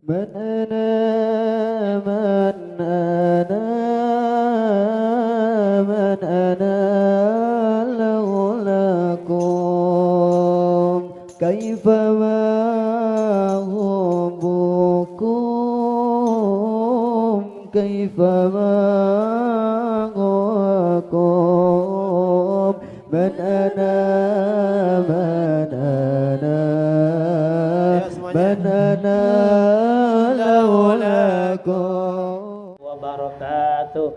من أنا من أنا من أنا لولاكم كيف ما حبكم كيف ما غواكم من أنا من أنا من أنا لولاكم wabarakatuh.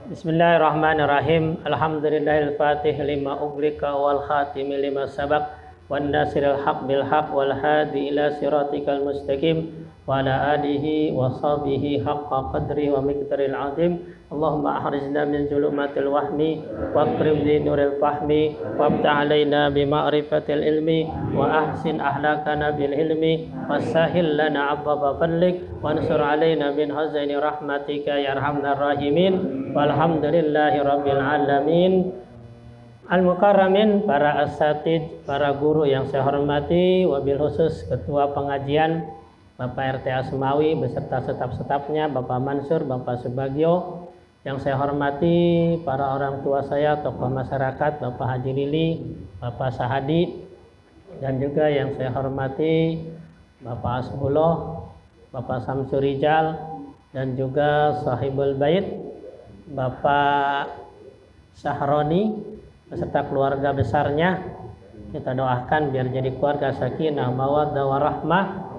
Bismillahirrahmanirrahim. Alhamdulillahil fatih lima uglika wal khatimi lima sabaq wan nasiril haq bil haq wal hadi ila siratikal mustaqim wa ala alihi wa sahbihi haqqa qadri wa miqdaril azim. Allahumma ahrizna min zulumatil wahmi wa akrim di nuril fahmi wa abta alaina bi ma'rifatil ilmi wa ahsin ahlakana bil ilmi wa sahil lana abwaba fadlik wa ansur alaina min hazaini rahmatika ya arhamar rahimin walhamdulillahi rabbil alamin. Al-Mukarramin, para asatid, para guru yang saya hormati, wabil khusus Ketua Pengajian Bapak RT Asmawi beserta staf-stafnya, Bapak Mansur, Bapak Subagio. Yang saya hormati para orang tua saya, tokoh masyarakat, Bapak Haji Lili, Bapak Sahadi, dan juga yang saya hormati Bapak Asbullah, Bapak Samsur Rijal, dan juga Sahibul Bait, Bapak Sahroni, beserta keluarga besarnya. Kita doakan biar jadi keluarga sakinah, mawaddah, warahmah,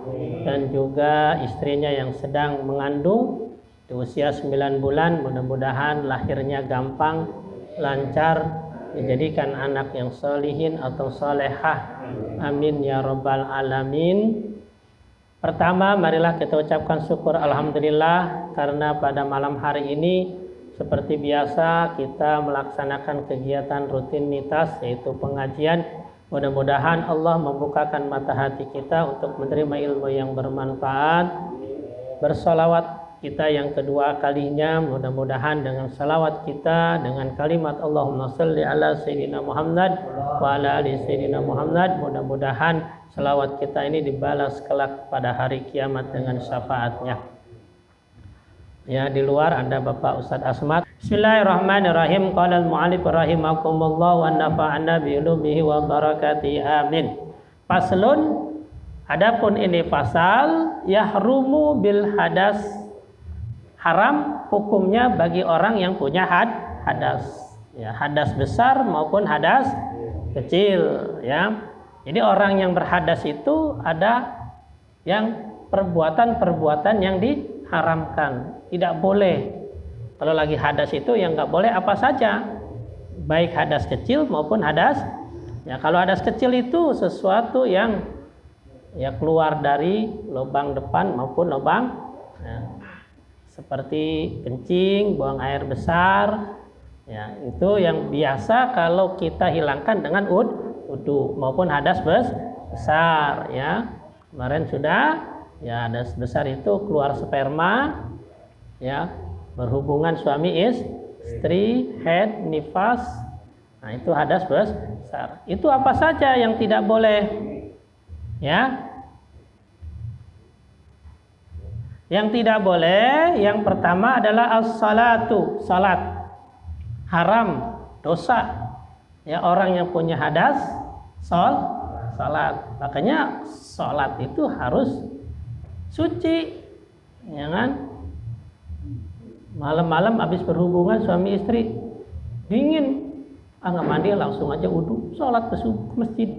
dan juga istrinya yang sedang mengandung di usia 9 bulan, mudah-mudahan lahirnya gampang, lancar, dijadikan anak yang solihin atau solehah, amin ya rabbal alamin. Pertama, marilah kita ucapkan syukur alhamdulillah karena pada malam hari ini seperti biasa kita melaksanakan kegiatan rutinitas yaitu pengajian. Mudah-mudahan Allah membukakan mata hati kita untuk menerima ilmu yang bermanfaat. Bersolawat kita yang kedua kalinya, mudah-mudahan dengan salawat kita dengan kalimat Allahumma salli ala Sayyidina Muhammad wa ala ali Sayyidina Muhammad, mudah-mudahan salawat kita ini dibalas kelak pada hari kiamat dengan syafaatnya. Ya, di luar ada Bapak Ustadz Asmat. Bismillahirrahmanirrahim. Qala al-mu'allif rahimakumullah wa nafa'ana bi ulumihi wa barakatihi amin. Faslun, adapun ini pasal yahrumu bil hadas, haram hukumnya bagi orang yang punya hadas, ya, hadas besar maupun hadas kecil, ya. Jadi orang yang berhadas itu ada yang perbuatan-perbuatan yang diharamkan, tidak boleh. Kalau lagi hadas itu yang nggak boleh apa saja, baik hadas kecil maupun hadas, ya, kalau hadas kecil itu sesuatu yang ya keluar dari lubang depan maupun lubang, ya, seperti kencing, buang air besar, ya, itu yang biasa kalau kita hilangkan dengan wudu maupun hadas besar, ya. Kemarin sudah, ya, hadas besar itu keluar sperma, ya, berhubungan suami istri, haid, nifas, nah itu hadas besar. Itu apa saja yang tidak boleh, ya? Yang tidak boleh, yang pertama adalah as-salatu, salat, haram, dosa. Ya, orang yang punya hadas, salat. Makanya salat itu harus suci, ya kan? Malam-malam habis berhubungan suami istri, dingin, nggak mandi langsung aja wudu, salat ke masjid.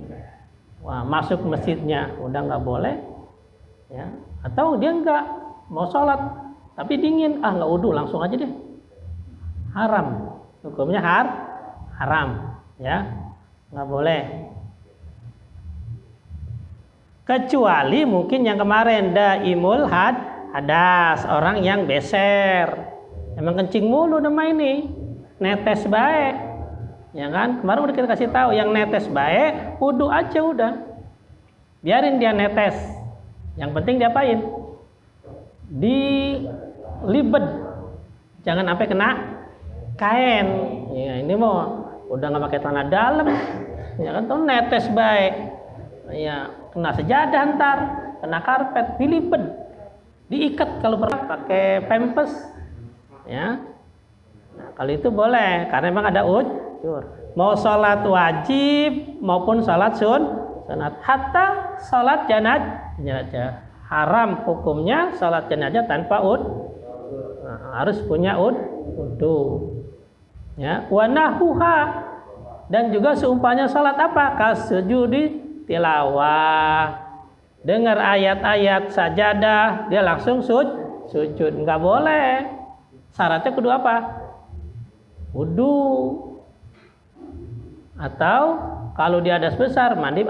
Wah, masuk masjidnya udah nggak boleh, ya. Atau dia nggak mau sholat tapi dingin, nggak wudu langsung aja deh, haram, hukumnya haram, ya, nggak boleh. Kecuali mungkin yang kemarin daimul hadas, orang yang beser, emang kencing mulu nama ini, netes baik, ya kan? Kemarin udah kita kasih tahu, yang netes baik wudu aja udah, biarin dia netes, yang penting diapain? Dilibet, jangan sampai kena kain. Ya, ini mau udah nggak pakai tanah dalam, ya kan, tuh netes baik. ya kena sejadah ntar, kena karpet, dilipet, diikat kalau perlu pakai pampers, ya. Nah, kalau itu boleh, karena memang ada ujur. Mau sholat wajib maupun sholat sunat, hatta sholat jenazah haram hukumnya sholat jenazah tanpa harus punya wudu. Ya, wanahuha, dan juga seumpamanya sholat apa? Kasujudi tilawah, dengar ayat-ayat sajadah dia langsung sujud, nggak boleh. Syaratnya kedua apa? Wudu, atau kalau dia hadas besar mandi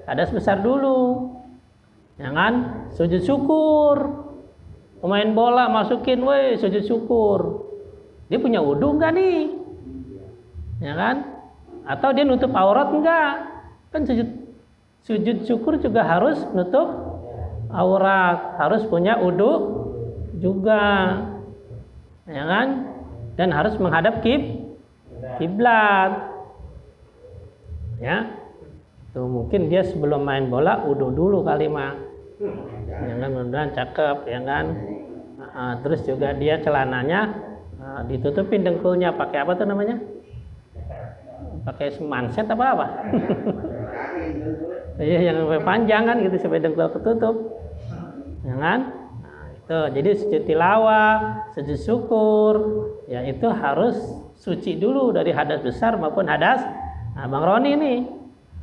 hadas besar dulu, jangan sujud syukur. Pemain bola masukin, weh sujud syukur, dia punya wudu enggak nih, ya kan? Atau dia nutup aurat enggak? Kan sujud syukur juga harus nutup aurat, harus punya wudu juga, ya kan? Dan harus menghadap kiblat, ya. Tuh mungkin dia sebelum main bola wudu dulu kali mah, ya kan? Mudah-mudahan cakep, ya kan? Terus juga dia celananya ditutupin dengkulnya pakai apa tuh namanya? Pakai manset apa? Iya, yang panjang kan gitu sampai dengkul ketutup, ya kan? Itu jadi sujud tilawah, sujud syukur, ya itu harus suci dulu dari hadas besar maupun hadas. Nah, Bang Roni nih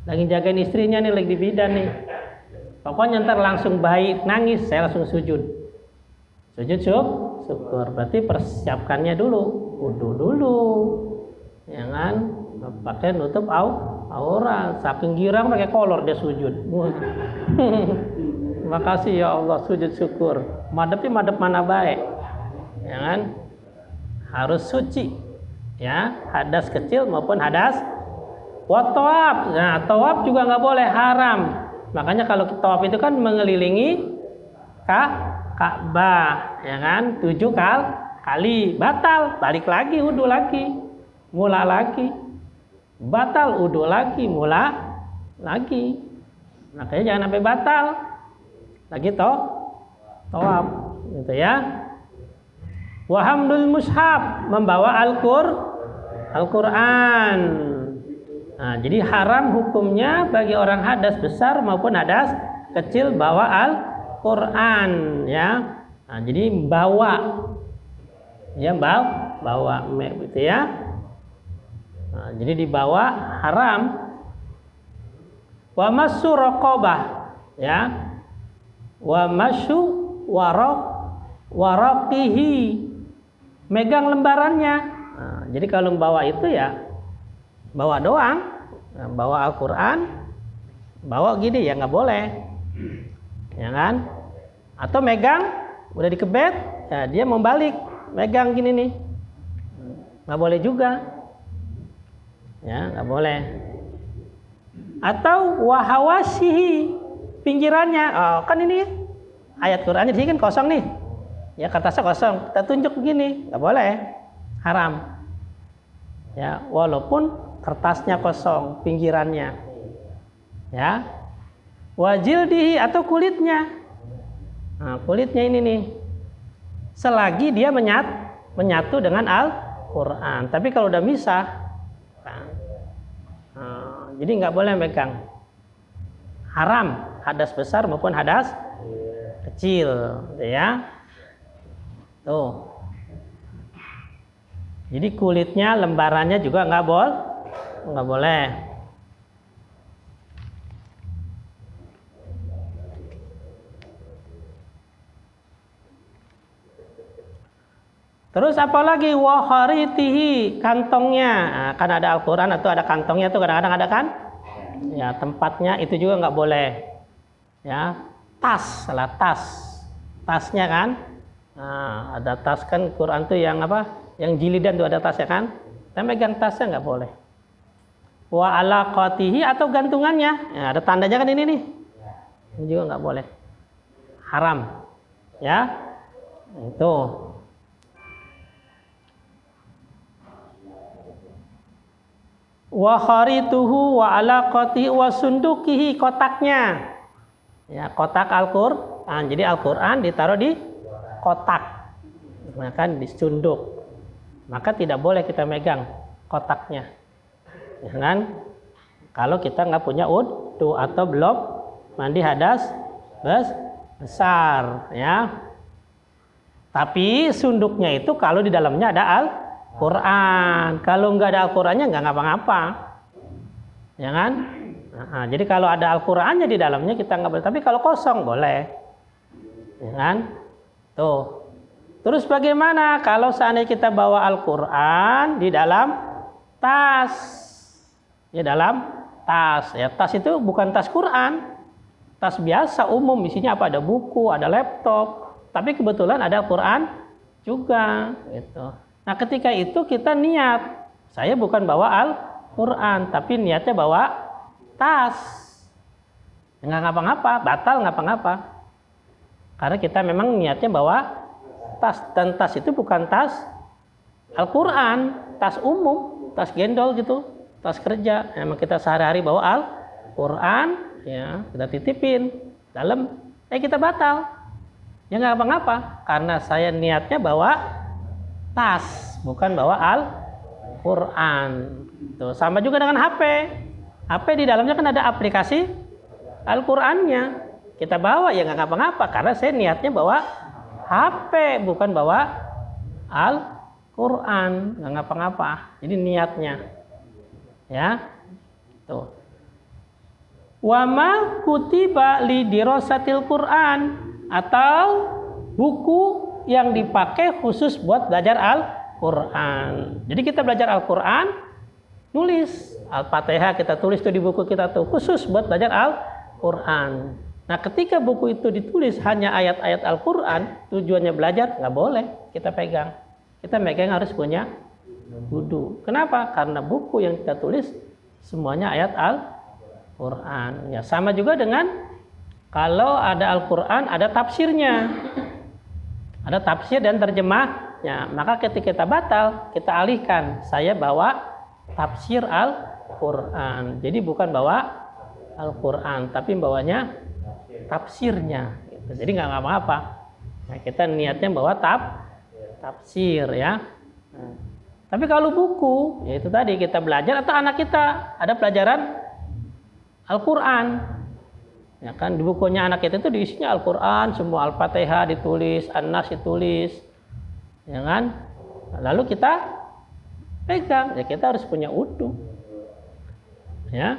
lagi jagain istrinya nih, lagi di bidan nih. Pokoknya ntar langsung bayi nangis, saya langsung sujud syukur. Berarti persiapkannya dulu, wudu dulu, ya kan? Pakai nutup aurat. Saking girang pakai kolor dia sujud. Makasih ya Allah, sujud syukur. Madep mana baik, ya kan? Harus suci, ya, hadas kecil maupun hadas. Tawaf, nah tawaf juga nggak boleh, haram. Makanya kalau tawaf itu kan mengelilingi Ka'bah, ya kan? 7 kali, batal, balik lagi wudu lagi, mula lagi, batal wudu lagi, mula lagi. Makanya jangan sampai batal lagi tawaf, gitu ya. Wahamdul mushaf, membawa Al-Quran. Nah, jadi haram hukumnya bagi orang hadas besar maupun hadas kecil bawa Al-Quran, ya. Nah, jadi bawa, ya, bawa gitu ya. Nah, jadi dibawa haram. Wa massu raqabah, ya. Wa masyu waraqihi, megang lembarannya. Nah, jadi kalau membawa itu ya bawa doang, bawa Al-Quran, bawa gini ya nggak boleh, ya kan? Atau megang udah dikebet, ya dia mau balik megang gini nih, nggak boleh juga, ya nggak boleh. Atau wahawasihi, pinggirannya, kan ini ayat Qurannya di sini kan kosong nih, ya kertasnya kosong, kita tunjuk begini, nggak boleh, haram, ya walaupun kertasnya kosong, pinggirannya, ya. Wajildihi, atau kulitnya. Nah, kulitnya ini nih, selagi dia menyatu dengan Al-Quran. Tapi kalau udah misah, jadi nggak boleh megang. Haram, hadas besar maupun hadas kecil, ya. Tuh. Jadi kulitnya, lembarannya juga nggak boleh. Terus apalagi waharitihi, kantongnya. Nah, kan ada Al-Quran atau ada kantongnya tuh kadang-kadang ada kan? Ya, tempatnya itu juga nggak boleh. Ya, tasnya kan? Nah, ada tas kan Quran tuh yang apa? Yang jilidan tuh ada tasnya kan? Kita megang tasnya nggak boleh. Wa alaqatihi, atau gantungannya, ya, ada tandanya kan ini nih, ini juga nggak boleh, haram, ya. Itu wa kharituhu wa alaqati wa sundukihi, kotaknya. Ya, kotak Al-Qur'an. Jadi Al-Qur'an ditaruh di kotak. Maka disunduk. Maka tidak boleh kita megang kotaknya. Ya kan? Kalau kita nggak punya wudu atau belum mandi hadas besar, ya. Tapi sunduknya itu kalau di dalamnya ada Al-Quran. Kalau nggak ada Al-Qurannya nggak ngapa-ngapa, ya kan? Nah, jadi kalau ada Al-Qurannya di dalamnya kita nggak boleh. Tapi kalau kosong boleh, ya kan? Tuh. Terus bagaimana kalau seandainya kita bawa Al-Quran di dalam tas? Ya dalam tas. Ya tas itu bukan tas Quran, tas biasa umum. Isinya apa? Ada buku, ada laptop. Tapi kebetulan ada Al-Quran juga. Gitu. Nah ketika itu kita niat, saya bukan bawa Al-Quran, tapi niatnya bawa tas. Nggak ngapa-ngapa, batal ngapa-ngapa. Karena kita memang niatnya bawa tas. Dan tas itu bukan tas Al-Quran, tas umum, tas gendol gitu, tas kerja. Emang kita sehari-hari bawa Al-Quran, ya kita titipin dalam, kita batal. Ya nggak apa-apa, karena saya niatnya bawa tas, bukan bawa Al-Quran. Tuh, sama juga dengan HP. HP di dalamnya kan ada aplikasi Al-Qurannya. Kita bawa ya nggak ngapa-ngapa, karena saya niatnya bawa HP, bukan bawa Al-Quran. Nggak ngapa-ngapa. Jadi niatnya, ya. Tuh. Wama kutiba li dirasatil Quran, atau buku yang dipakai khusus buat belajar Al-Quran. Jadi kita belajar Al-Quran, nulis Al-Fatihah kita tulis tuh di buku kita tuh, khusus buat belajar Al-Quran. Nah ketika buku itu ditulis hanya ayat-ayat Al-Quran, tujuannya belajar, nggak boleh kita pegang. Kita megang harus punya wudu. Kenapa? Karena buku yang kita tulis semuanya ayat Al-Quran. Ya sama juga dengan kalau ada Al-Quran, ada tafsirnya. Ada tafsir dan terjemahnya. Maka ketika kita batal, kita alihkan. Saya bawa tafsir Al-Quran. Jadi bukan bawa Al-Quran, tapi bawanya tafsirnya. Jadi nggak apa-apa. Nah, kita niatnya bawa tafsir, ya. Nah, tapi kalau buku, ya itu tadi kita belajar, atau anak kita ada pelajaran Al-Quran. Ya kan di bukunya anak kita itu diisinya Al-Quran, semua Al-Fatihah ditulis, An-Nas ditulis, ya kan? Lalu kita pegang, ya kita harus punya wudu, ya.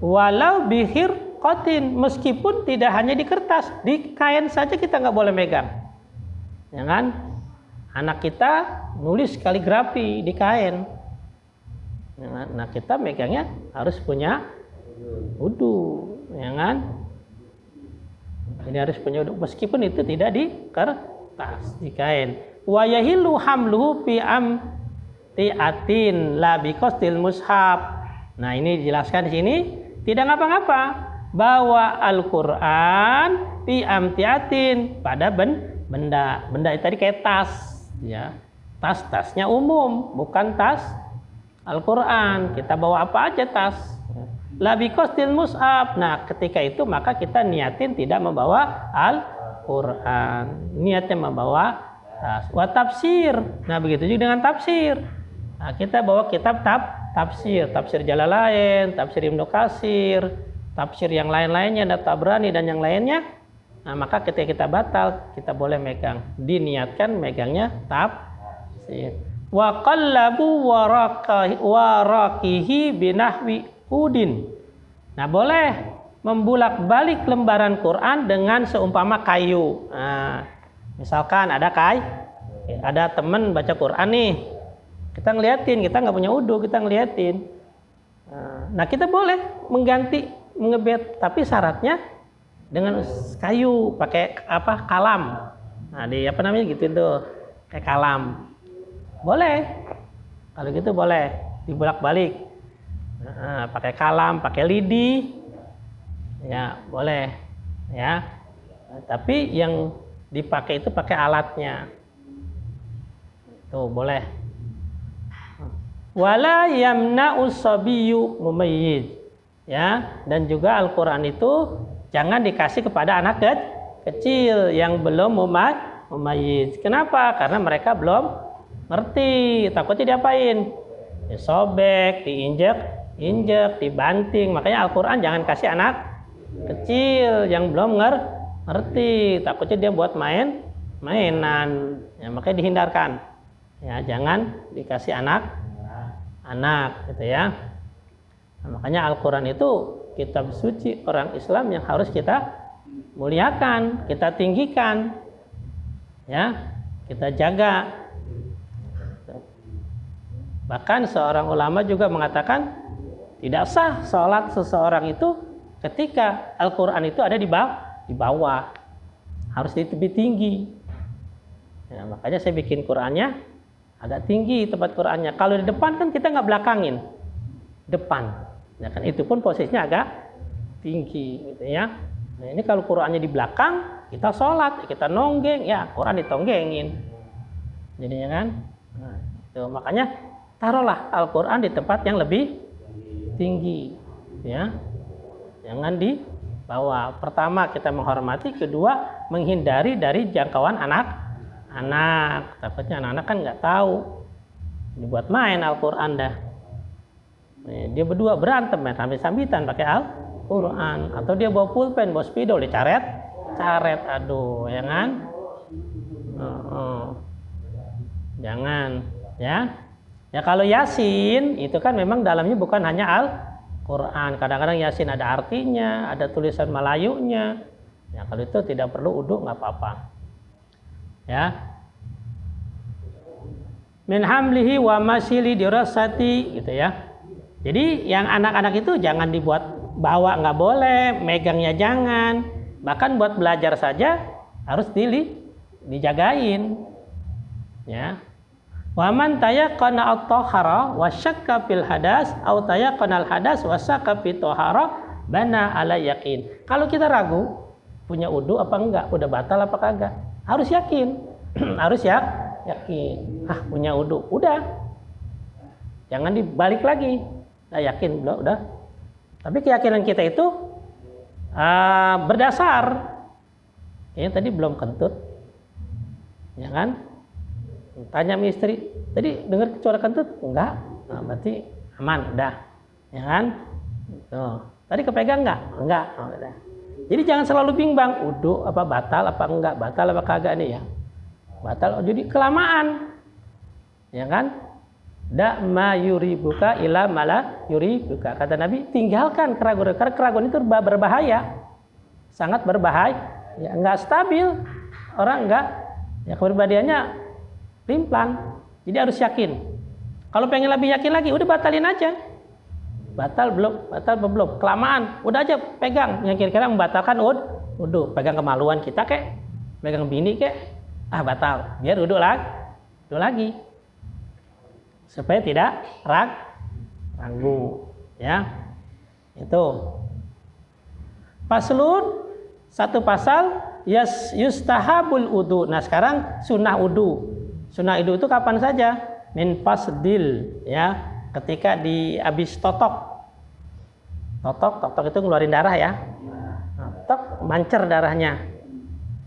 Walau bihir kotin, meskipun tidak hanya di kertas, di kain saja kita nggak boleh megang, ya kan? Anak kita nulis kaligrafi di kain, ya kan? Nah kita megangnya harus punya wudu, ya kan? Ini harus punya wudu meskipun itu tidak di kertas, di kain. Wa yahilu hamluhu fi amtiatin la biqasdil mushaf. Nah, ini dijelaskan di sini, tidak ngapa-ngapa bawa Al-Qur'an fi amtiatin pada benda. Benda itu tadi kayak tas, ya. Tas-tasnya umum, bukan tas Al-Qur'an. Kita bawa apa aja tas. La biqasdil mushaf. Nah, ketika itu maka kita niatin tidak membawa Al-Qur'an. Niatnya membawa tas. Wa tafsir. Nah, begitu juga dengan tafsir. Nah, kita bawa kitab tafsir, tafsir Jalalain, tafsir Ibnu Katsir, tafsir yang lain-lainnya, ada Tabrani dan yang lainnya. Nah, maka ketika kita batal, kita boleh megang. Diniatkan megangnya tafsir. Wa qallabu waraqihi binahwi udin. Nah, boleh membulak-balik lembaran Quran dengan seumpama kayu. Nah, misalkan ada teman baca Quran nih, kita ngeliatin, kita nggak punya wudu, kita ngeliatin. Nah, kita boleh mengebet, tapi syaratnya dengan kayu, pakai kalam. Nah, gitu tuh, kayak kalam. Boleh, kalau gitu boleh dibulak-balik. Nah, pakai kalam, pakai lidi, ya boleh, ya. Tapi yang dipakai itu pakai alatnya, tuh boleh. Wala yamna'us sabiyyu mumayyiz. Ya, dan juga Al-Qur'an itu jangan dikasih kepada anak kecil yang belum mumayyiz. Kenapa? Karena mereka belum ngerti, takutnya diapain? Disobek, diinjek, dibanting. Makanya Al-Qur'an jangan kasih anak kecil yang belum ngerti, takutnya dia buat mainan. Ya, makanya dihindarkan. Ya, jangan dikasih anak gitu ya. Nah, makanya Al-Quran itu kitab suci orang Islam yang harus kita muliakan, kita tinggikan, ya, kita jaga. Bahkan seorang ulama juga mengatakan tidak sah sholat seseorang itu ketika Al-Quran itu ada di bawah, harus di tepi tinggi. Ya, makanya saya bikin Qurannya agak tinggi tempat Qurannya. Kalau di depan kan kita nggak belakangin, depan. Ya kan, itu pun posisinya agak tinggi gitu ya. Nah, ini kalau Qurannya di belakang, kita sholat, kita nonggeng, ya Quran ditonggengin. Jadinya kan, nah, itu makanya taruhlah Al-Quran di tempat yang lebih tinggi, ya. Jangan di bawah. Pertama kita menghormati, kedua menghindari dari jangkauan anak-anak. Takutnya anak-anak kan nggak tahu, dibuat main Al-Quran dah. Dia berdua berantem, sambil-sambitan pakai Al-Quran, atau dia bawa pulpen, bawa spidol, dicaret, aduh, ya kan? Jangan, ya. Ya kalau Yasin itu kan memang dalamnya bukan hanya Al-Quran. Kadang-kadang Yasin ada artinya, ada tulisan Melayunya. Ya kalau itu tidak perlu uduk, nggak apa-apa. Ya. Min hamlihi wa masili dirasati, gitu ya. Jadi yang anak-anak itu jangan dibuat bawa, nggak boleh, megangnya jangan. Bahkan buat belajar saja harus dijagain. Ya. Wa man tayaqqana at-tahara wa syakka fil hadas aw tayaqqana al-hadas wa syakka fi tahara bana ala yaqin. Kalau kita ragu punya wudu apa enggak, udah batal apa kagak, harus yakin. Harus yakin. Punya wudu, udah. Jangan dibalik lagi. Yakin udah. Tapi keyakinan kita itu berdasar. Kayaknya tadi belum kentut, ya kan? Tanya istri, tadi dengar suara kentut? Enggak. Nah, berarti aman, udah, ya kan? Tuh. Tadi kepegang enggak? Oh, udah. Jadi jangan selalu bimbang, wudu apa batal apa enggak, batal apa kagak nih ya? Batal, jadi kelamaan, ya kan? Da ma yuribuka ila mala yuribuka. Kata Nabi, tinggalkan keraguan. Karena keraguan itu berbahaya. Sangat berbahaya. Ya, enggak stabil. Orang enggak, ya kepribadiannya limplan. Jadi harus yakin. Kalau pengen lebih yakin lagi, udah batalin aja. Batal belum? Kelamaan. Udah aja pegang yang kira-kira membatalkan wudu. Pegang kemaluan kita kek, pegang bini kek. Batal. Biar wudu lagi. Supaya tidak ragu, ya. Itu paslun, satu pasal yustahabul wudu. Nah sekarang sunnah wudu. Sunnah wudu itu kapan saja? Min fasdil, ya, ketika habis totok itu ngeluarin darah ya. Tok mancer darahnya.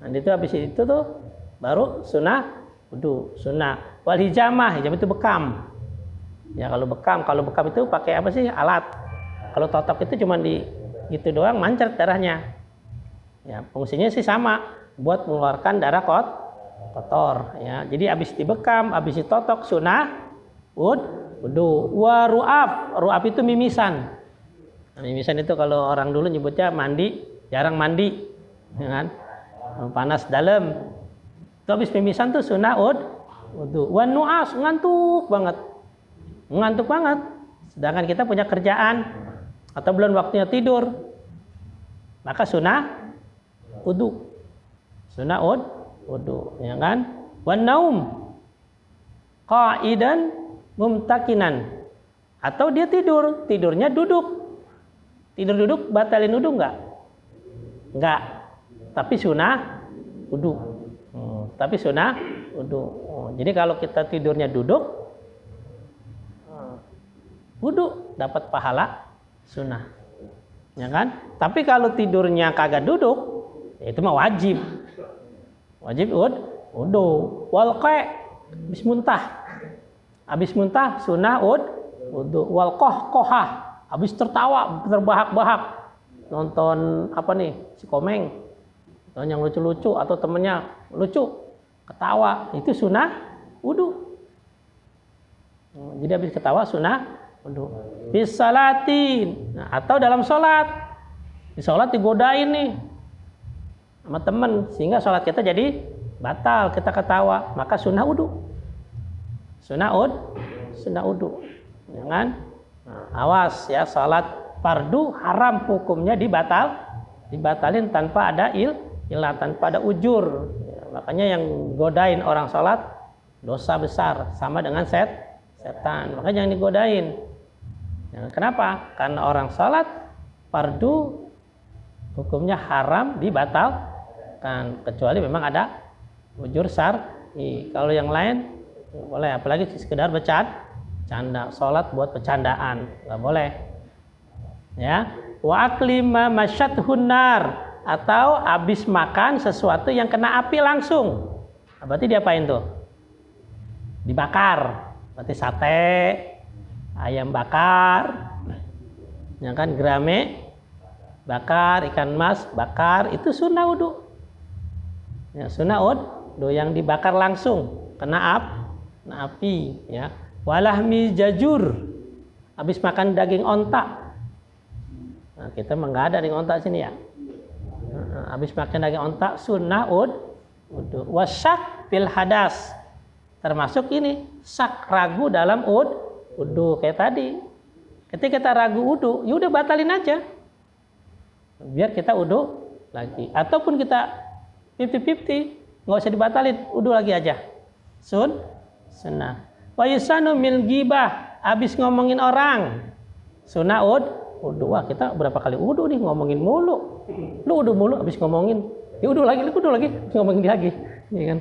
Nah itu habis itu tuh baru sunnah wudu. Sunnah wal hijamah itu bekam. Ya kalau bekam itu pakai apa sih? Alat. Kalau totok itu cuma di gitu doang, mancer darahnya. Ya, fungsinya sih sama, buat mengeluarkan darah kotor. Ya, jadi habis dibekam, habis ditotok sunnah wudu. Wa ru'ab itu mimisan. Nah, mimisan itu kalau orang dulu nyebutnya mandi, jarang mandi, ya kan? Panas dalam. Itu habis mimisan tuh sunnah wudu. Wa nu'as, ngantuk banget. Sedangkan kita punya kerjaan atau belum waktunya tidur, maka sunnah wudu. Sunnah wudu, ya kan? Wan naum qa'idan mumtakinan, atau dia tidurnya duduk. Tidur duduk batalin wudu enggak? Tapi sunnah wudu. Jadi kalau kita tidurnya duduk, wudu dapat pahala sunnah, ya kan? Tapi kalau tidurnya kagak duduk, ya itu mah wajib wudu. Walqa habis muntah sunnah wudu. Walqahqahah habis tertawa terbahak-bahak nonton apa nih si Komeng, nonton yang lucu-lucu atau temennya lucu ketawa, itu sunnah wudu. Jadi habis ketawa sunnah wudu. Bisalatin, nah, atau dalam sholat, di sholat digodain nih sama temen sehingga sholat kita jadi batal, kita ketawa, maka sunnah wudu. Sunnah wudu, ya kan? Nah, awas ya, sholat fardu haram hukumnya dibatalin tanpa ada ilah, tanpa ada ujur. Ya, makanya yang godain orang sholat dosa besar, sama dengan setan, makanya jangan digodain. Ya, kenapa? Karena orang sholat fardu hukumnya haram dibatalkan, kecuali memang ada ujur syar'i. Kalau yang lain boleh, apalagi sekedar bercanda, sholat buat bercandaan nggak boleh. Ya, wa aklima masyathun nar, atau habis makan sesuatu yang kena api langsung. Berarti diapain tuh? Dibakar. Berarti sate, ayam bakar, ya kan, gerame bakar, ikan mas bakar, itu sunnah wudu. Ya, sunnah wudu yang dibakar langsung kena api, ya. Walahmi jajur, habis makan daging onta. Nah, kita nggak ada daging onta sini ya. Habis makan daging onta sunnah wudu. Wasyak fil hadas, termasuk ini sak ragu dalam wudu kayak tadi. Ketika kita ragu wudu, ya udah batalin aja, biar kita wudu lagi. Ataupun kita 50-50, nggak usah dibatalin, wudu lagi aja. Sunnah. Wa yusanu mil ghibah, habis ngomongin orang, sunnah wudu. Wah, kita berapa kali wudu nih, ngomongin mulu. Lu wudu mulu, habis ngomongin, ya wudu lagi, ngomongin lagi, ya kan?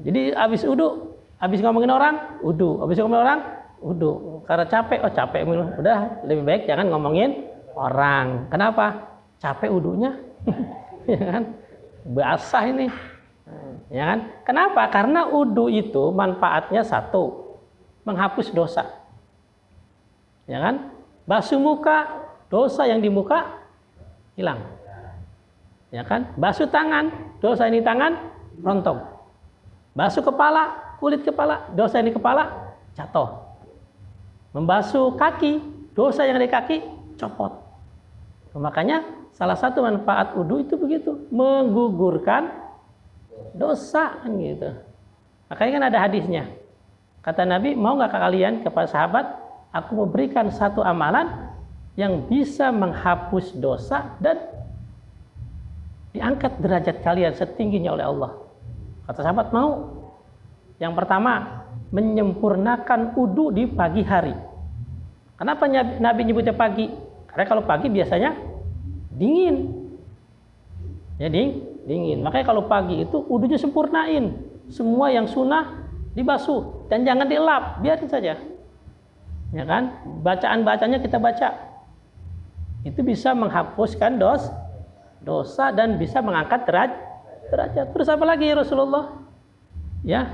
Jadi habis wudu, habis ngomongin orang, wudu. Habis ngomongin orang, wudu. Karena capek, udah lebih baik jangan ngomongin orang. Kenapa? Capek wudunya, ya kan? Basah ini, ya kan? Kenapa? Karena wudu itu manfaatnya satu, menghapus dosa, ya kan? Basuh muka, dosa yang di muka hilang, ya kan? Basuh tangan, dosa ini tangan rontok. Basuh kepala, kulit kepala, dosa yang di kepala jatuh. Membasuh kaki, dosa yang di kaki copot. Makanya salah satu manfaat wudu itu begitu, menggugurkan dosa, kan gitu. Makanya kan ada hadisnya. Kata Nabi, mau nggak kalian, kepada sahabat, aku memberikan satu amalan yang bisa menghapus dosa dan diangkat derajat kalian setingginya oleh Allah. Kata sahabat, mau. Yang pertama, menyempurnakan wudu di pagi hari. Kenapa Nabi nyebutnya pagi? Karena kalau pagi biasanya dingin. Ya, dingin. Makanya kalau pagi itu wudunya sempurnain. Semua yang sunnah dibasuh dan jangan dielap, biarin saja. Ya kan? Bacaan-bacanya kita baca. Itu bisa menghapuskan dosa dan bisa mengangkat derajat. Terus apa lagi Rasulullah? Ya.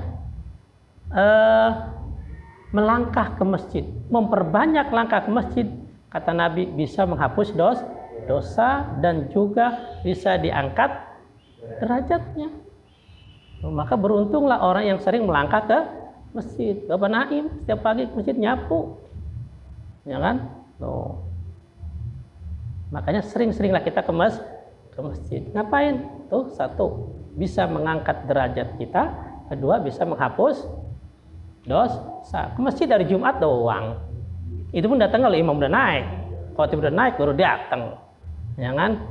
Melangkah ke masjid, memperbanyak langkah ke masjid, kata Nabi, bisa menghapus dosa dan juga bisa diangkat derajatnya. Maka beruntunglah orang yang sering melangkah ke masjid. Bapak Naim setiap pagi ke masjid nyapu, ya kan? Tuh. Makanya sering-seringlah kita ke masjid. Ngapain? Tuh, satu, bisa mengangkat derajat kita, kedua bisa menghapus dosa. Ke masjid dari Jumat doang. Itu pun datang kalau imam udah naik. Kalau udah naik baru datang. Ya kan?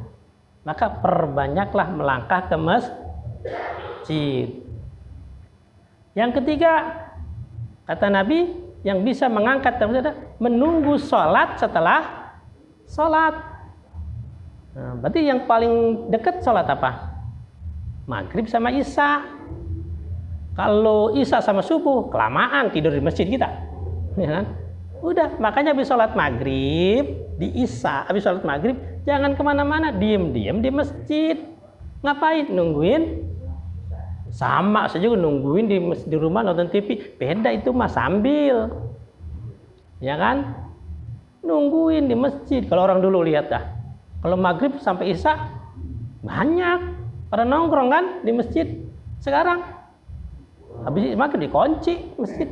Maka perbanyaklah melangkah ke masjid. Yang ketiga, kata Nabi, yang bisa mengangkat derajat menunggu sholat setelah sholat. Nah, berarti yang paling dekat sholat apa? Maghrib sama Isya. Kalau Isya sama subuh, kelamaan tidur di masjid kita, ya kan? Udah, makanya habis sholat maghrib di Isya, habis sholat maghrib jangan kemana-mana, diem-diem di masjid. Ngapain? Nungguin. Sama saja nungguin di rumah nonton TV. Beda itu mah sambil, ya kan? Nungguin di masjid. Kalau orang dulu lihat dah, kalau maghrib sampai Isya banyak pada nongkrong kan di masjid. Sekarang habis maghrib dikunci masjid.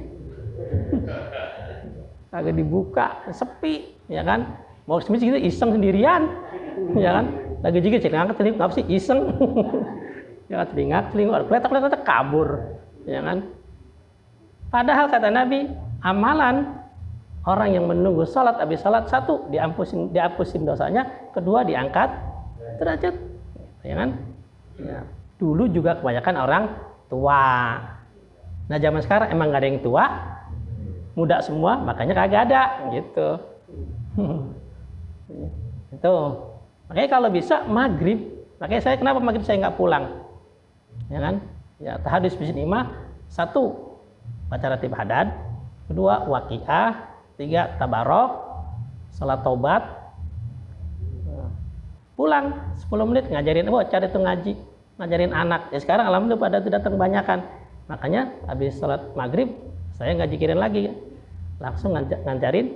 Agak dibuka, sepi, ya kan? Mau ke masjid gitu iseng sendirian, ya kan? Lagi juga celingak telinga, ngapa sih iseng? Ya celingak, kletak kabur, ya kan? Padahal kata Nabi, amalan orang yang menunggu salat habis salat, satu dihapusin dosanya, kedua diangkat derajat, ya kan? Ya. Dulu juga kebanyakan orang tua. Nah zaman sekarang emang gak ada yang tua, muda semua, makanya kagak ada gitu. Itu makanya kalau bisa maghrib, makanya saya kenapa maghrib saya nggak pulang, ya kan? Ya tahadus bismillah, satu baca ratib hadad, kedua waqiah, tiga tabarok, salat taubat, pulang 10 menit ngajarin, cari itu ngajarin anak. Ya sekarang alhamdulillah pada datang banyakan, makanya habis salat maghrib saya nggak jikirin lagi, langsung ngajarin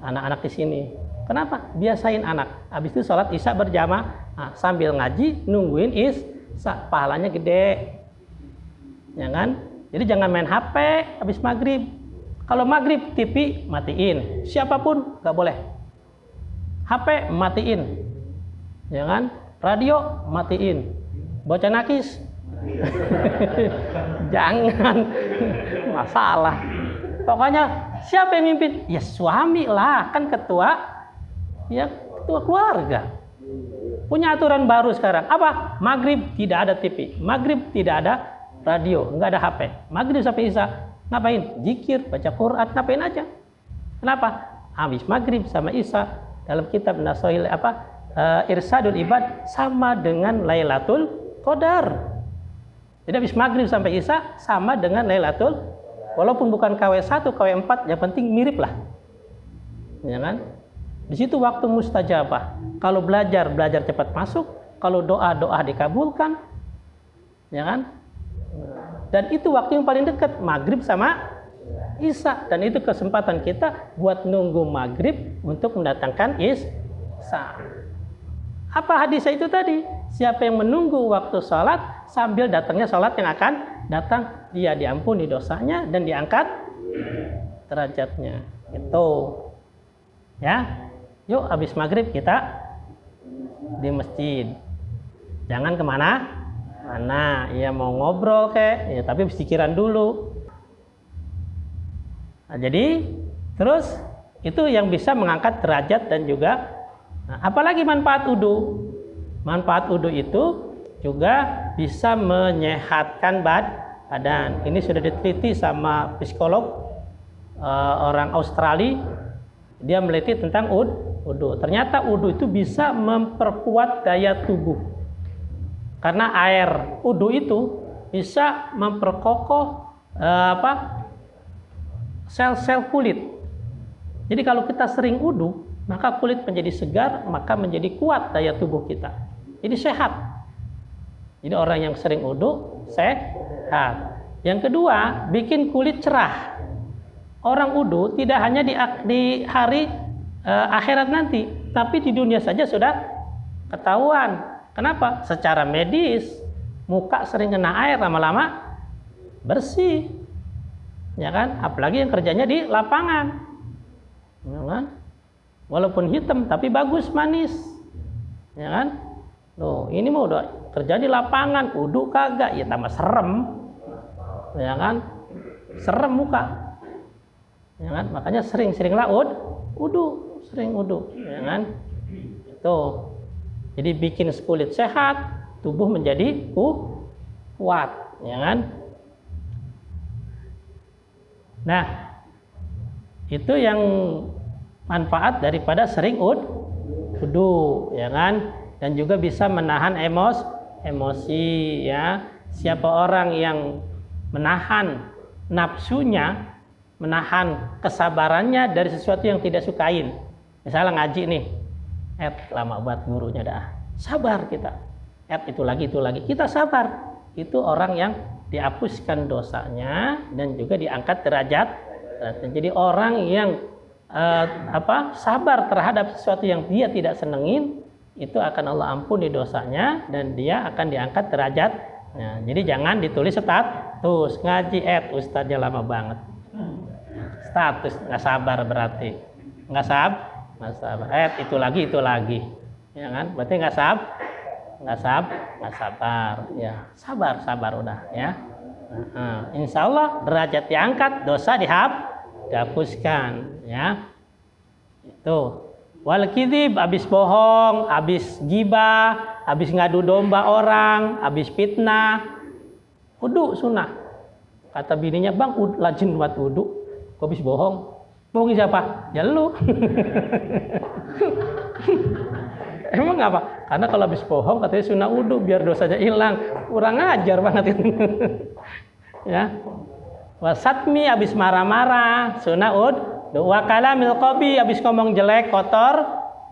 anak-anak di sini. Kenapa? Biasain anak. Habis itu sholat Isya berjamaah, sambil ngaji nungguin Isya, pahalanya gede, ya kan? Jadi jangan main HP habis maghrib. Kalau maghrib TV matiin, siapapun nggak boleh. HP matiin, ya kan? Radio matiin, bocah nakis. Jangan, masalah. Pokoknya siapa yang mimpin? Ya suami lah, kan ketua, ya ketua keluarga. Punya aturan baru sekarang. Apa? Maghrib tidak ada TV, maghrib tidak ada radio, nggak ada HP. Maghrib sampai Isya ngapain? Zikir, baca Quran, ngapain aja. Kenapa? Habis maghrib sama Isya dalam kitab Nasoil Irsadul Ibad sama dengan Lailatul Qadar. Jadi habis maghrib sampai Isya sama dengan Lailatul, walaupun bukan KW1, KW4, yang penting mirip lah, ya kan? Di situ waktu mustajabah. Kalau belajar cepat masuk, kalau doa dikabulkan, ya kan? Dan itu waktu yang paling dekat, maghrib sama Isya, dan itu kesempatan kita buat nunggu maghrib untuk mendatangkan Isya. Apa hadisnya itu tadi? Siapa yang menunggu waktu sholat sambil datangnya sholat yang akan datang, dia diampuni dosanya dan diangkat derajatnya. Itu, ya. Yuk habis maghrib kita di masjid. Jangan kemana-mana. Ya mau ngobrol ya tapi pikiran dulu. Nah, jadi terus itu yang bisa mengangkat derajat dan juga. Nah, apalagi manfaat wudu? Manfaat wudu itu juga bisa menyehatkan badan. Ini sudah diteliti sama psikolog orang Australia. Dia meliti tentang wudu. Ternyata wudu itu bisa memperkuat daya tubuh. Karena air wudu itu bisa memperkokoh sel-sel kulit. Jadi kalau kita sering wudu, maka kulit menjadi segar, maka menjadi kuat daya tubuh kita. Jadi sehat. Jadi orang yang sering wudu sehat. Yang kedua, bikin kulit cerah. Orang wudu tidak hanya di hari akhirat nanti, tapi di dunia saja sudah ketahuan. Kenapa? Secara medis, muka sering kena air lama-lama bersih, ya kan? Apalagi yang kerjanya di lapangan, ya kan? Walaupun hitam tapi bagus manis, ya kan? Loh, ini mau udah kerja di lapangan, wudu kagak, ya tambah serem, ya kan? Serem muka, ya kan? Makanya sering-seringlah wudu, sering wudu, ya kan? Itu, jadi bikin kulit sehat, tubuh menjadi kuat, ya kan? Nah, itu yang manfaat daripada sering wudu, ya kan? Dan juga bisa menahan emosi, ya. Siapa orang yang menahan nafsunya, menahan kesabarannya dari sesuatu yang tidak sukain. Misalnya ngaji nih, lama buat gurunya dah. Sabar kita. Itu lagi. Kita sabar. Itu orang yang dihapuskan dosanya dan juga diangkat derajat. Jadi orang yang sabar terhadap sesuatu yang dia tidak senengin, itu akan Allah ampuni dosanya dan dia akan diangkat derajat. Nah, jadi jangan ditulis status ngaji ustadznya lama banget. Status nggak sabar berarti nggak sabar. Itu lagi, ya kan? Berarti nggak sabar, ya sabar udah, ya. Insya Allah derajat diangkat, dosa dihapuskan, ya. Itu. Wal kidib, abis bohong, abis gibah, abis ngadu domba orang, abis fitnah, wudu sunnah. Kata bininya, bang, lajin buat wudu, kok abis bohong? Bohongin siapa? Ya lu. Emang apa? Karena kalau habis bohong katanya sunnah wudu biar dosanya hilang. Kurang ajar banget itu. Ya. Wasatmi habis marah-marah, sunnah wudu. Wa kalamil qabi habis ngomong jelek, kotor,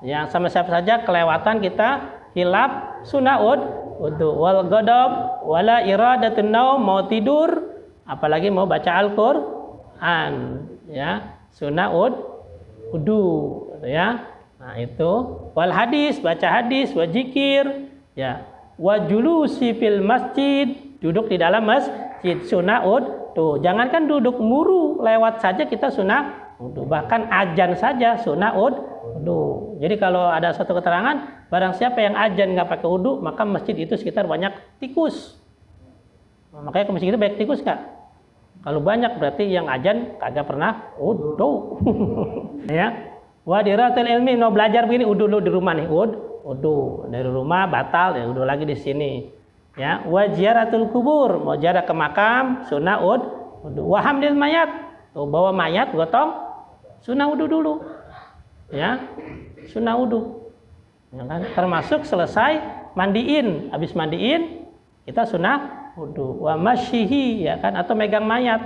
yang sama siapa saja kelewatan kita hilaf, sunnah wudu. Wal ghadab wala iradatun naum, mau tidur apalagi mau baca Al-Qur'an, ya. Sunnah wudu, ya. Nah itu wal hadis, baca hadis, wa zikir, ya. Wa julusi fil masjid, duduk di dalam masjid, sunnah wudu. Jangankan duduk muru, lewat saja kita sunnah wudu. Bahkan ajan saja sunnah wudu. Jadi kalau ada satu keterangan, barang siapa yang ajan nggak pakai wudu, maka masjid itu sekitar banyak tikus. Nah, makanya ke masjid itu banyak tikus nggak? Kalau banyak berarti yang ajan kagak pernah wudu. Ya. Wadiratul ilmi, mau belajar begini wudu dulu di rumah nih, wudu. Dari rumah batal ya wudu lagi di sini. Ya, wajiratul kubur, mau ziarah ke makam, sunnah wudu. Wa hamdil mayat, tuh bawa mayat gotong, sunnah wudu dulu. Ya. Sunnah wudu. Ya kan? Termasuk selesai mandiin, habis mandiin kita sunnah wudu. Wa masyihi, ya kan, atau megang mayat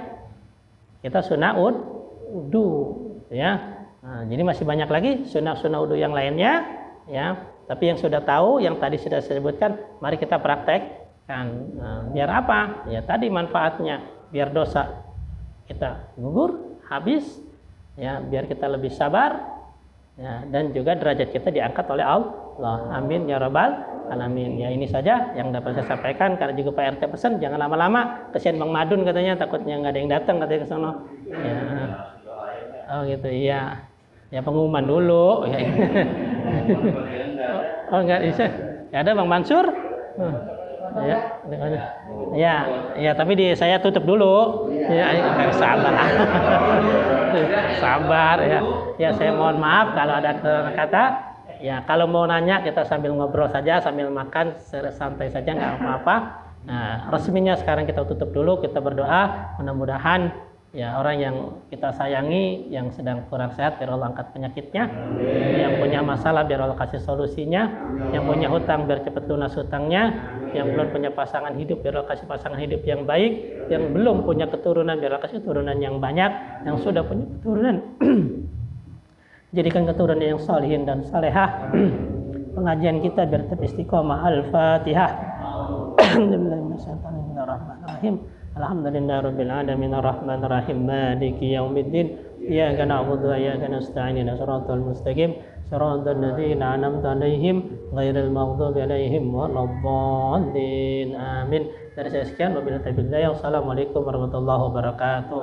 kita sunnah wudu, ya. Nah, jadi masih banyak lagi sunnah wudu yang lainnya, ya. Tapi yang sudah tahu, yang tadi sudah saya sebutkan, mari kita praktekkan. Nah, biar apa? Ya tadi manfaatnya, biar dosa kita gugur habis, ya, biar kita lebih sabar, ya, dan juga derajat kita diangkat oleh Allah. Amin ya rabbal alamin. Ya ini saja yang dapat saya sampaikan, karena juga Pak RT pesan jangan lama-lama, kesian Bang Madun katanya, takutnya nggak ada yang datang katanya ke sana. Ya. Oh gitu, iya. Ya pengumuman dulu. Ya. Oh enggak bisa. Ya ada Bang Mansur. Ya, tapi saya tutup dulu. Ya, sabar. Sabar ya. Ya saya mohon maaf kalau ada kata. Ya kalau mau nanya kita sambil ngobrol saja, sambil makan santai saja, nggak apa-apa. Nah, resminya sekarang kita tutup dulu, kita berdoa mudah-mudahan ya orang yang kita sayangi yang sedang kurang sehat biar Allah angkat penyakitnya, yang punya masalah biar Allah kasih solusinya, yang punya hutang biar cepat lunas hutangnya, yang belum punya pasangan hidup biar Allah kasih pasangan hidup yang baik, yang belum punya keturunan biar Allah kasih keturunan yang banyak, yang sudah punya keturunan jadikan keturunan yang salihin dan salehah. Pengajian kita biar tetap istiqomah. Al-Fatihah. Bismillahirrahmanirrahim. Alhamdulillahirabbil alamin arrahmanir rahim maliki yaumiddin iyyaka na'budu wa iyyaka nasta'in ihdinas siratal mustaqim siratal ladzina an'amta 'alaihim ghairil maghdubi 'alaihim waladdallin. Amin. Dari saya sekian, wabillahi taufiq. Wassalamualaikum warahmatullahi wabarakatuh.